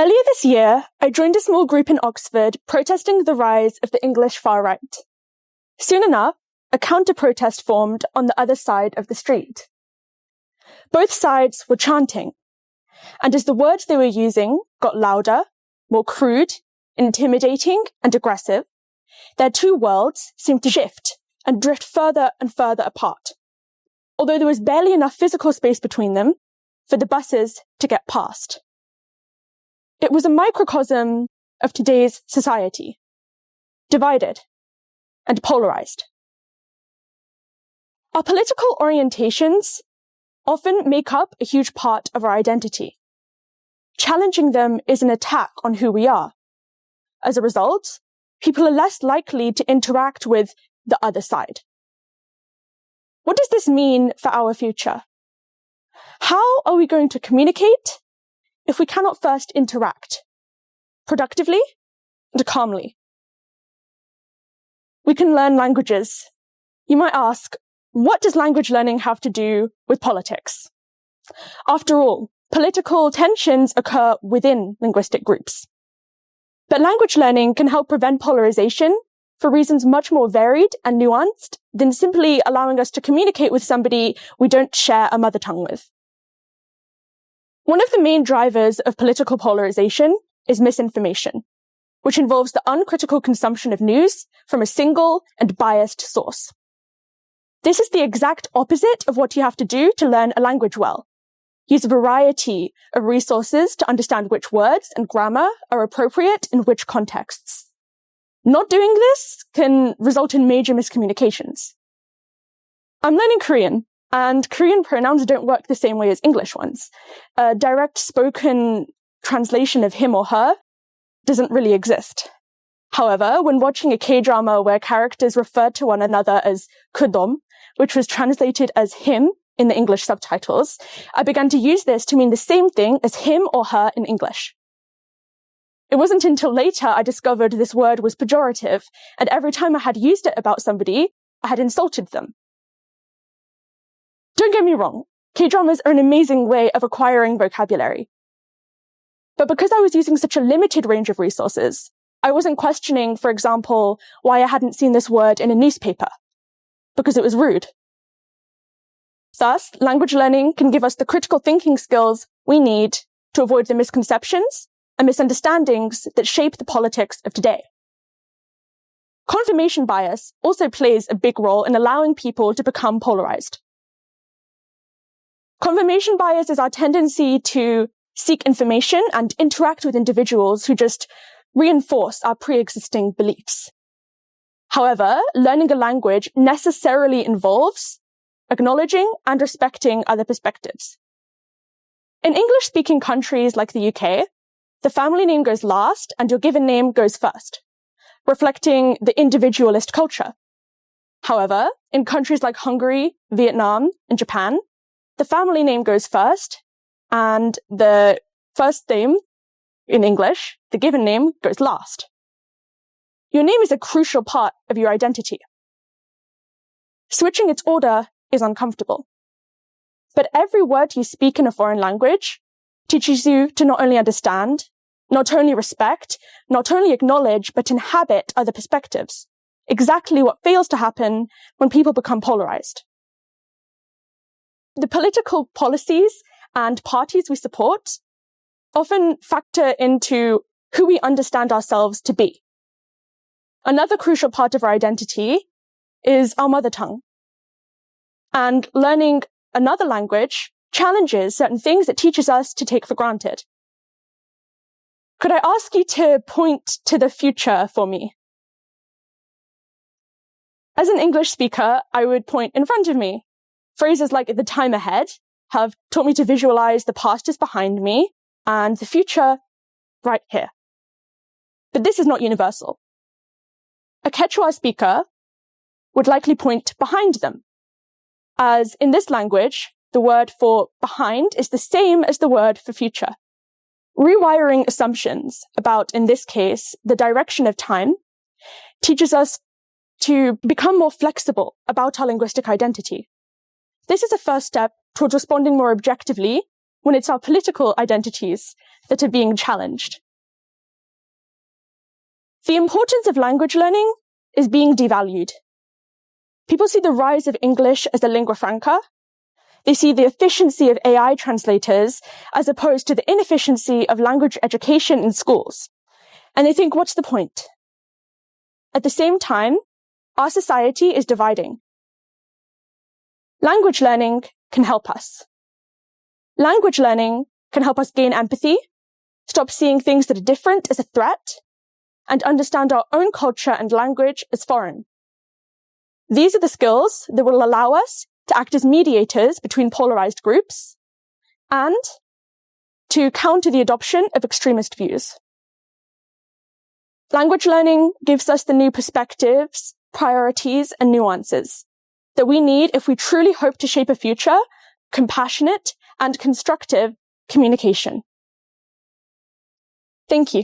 Earlier this year, I joined a small group in Oxford protesting the rise of the English far right. Soon enough, a counter-protest formed on the other side of the street. Both sides were chanting, and as the words they were using got louder, more crude, intimidating, and aggressive, their two worlds seemed to shift and drift further and further apart, although there was barely enough physical space between them for the buses to get past. It was a microcosm of today's society, divided and polarized. Our political orientations often make up a huge part of our identity. Challenging them is an attack on who we are. As a result, people are less likely to interact with the other side. What does this mean for our future? How are we going to communicate if we cannot first interact productively and calmly? We can learn languages. You might ask, what does language learning have to do with politics? After all, political tensions occur within linguistic groups. But language learning can help prevent polarization for reasons much more varied and nuanced than simply allowing us to communicate with somebody we don't share a mother tongue with. One of the main drivers of political polarization is misinformation, which involves the uncritical consumption of news from a single and biased source. This is the exact opposite of what you have to do to learn a language well. Use a variety of resources to understand which words and grammar are appropriate in which contexts. Not doing this can result in major miscommunications. I'm learning Korean, and Korean pronouns don't work the same way as English ones. A direct spoken translation of him or her doesn't really exist. However, when watching a K-drama where characters refer to one another as kudom, which was translated as him in the English subtitles, I began to use this to mean the same thing as him or her in English. It wasn't until later I discovered this word was pejorative, and every time I had used it about somebody, I had insulted them. Don't get me wrong, K-dramas are an amazing way of acquiring vocabulary. But because I was using such a limited range of resources, I wasn't questioning, for example, why I hadn't seen this word in a newspaper, because it was rude. Thus, language learning can give us the critical thinking skills we need to avoid the misconceptions and misunderstandings that shape the politics of today. Confirmation bias also plays a big role in allowing people to become polarized. Confirmation bias is our tendency to seek information and interact with individuals who just reinforce our pre-existing beliefs. However, learning a language necessarily involves acknowledging and respecting other perspectives. In English-speaking countries like the UK, the family name goes last and your given name goes first, reflecting the individualist culture. However, in countries like Hungary, Vietnam, and Japan, the family name goes first, and the first name, in English, the given name, goes last. Your name is a crucial part of your identity. Switching its order is uncomfortable. But every word you speak in a foreign language teaches you to not only understand, not only respect, not only acknowledge, but inhabit other perspectives. Exactly what fails to happen when people become polarized. The political policies and parties we support often factor into who we understand ourselves to be. Another crucial part of our identity is our mother tongue. And learning another language challenges certain things it teaches us to take for granted. Could I ask you to point to the future for me? As an English speaker, I would point in front of me. Phrases like the time ahead have taught me to visualize the past is behind me and the future right here. But this is not universal. A Quechua speaker would likely point behind them, as in this language, the word for behind is the same as the word for future. Rewiring assumptions about, in this case, the direction of time teaches us to become more flexible about our linguistic identity. This is a first step towards responding more objectively when it's our political identities that are being challenged. The importance of language learning is being devalued. People see the rise of English as a lingua franca. They see the efficiency of AI translators as opposed to the inefficiency of language education in schools. And they think, what's the point? At the same time, our society is dividing. Language learning can help us. Language learning can help us gain empathy, stop seeing things that are different as a threat, and understand our own culture and language as foreign. These are the skills that will allow us to act as mediators between polarized groups and to counter the adoption of extremist views. Language learning gives us the new perspectives, priorities, and nuances that we need if we truly hope to shape a future, compassionate and constructive communication. Thank you.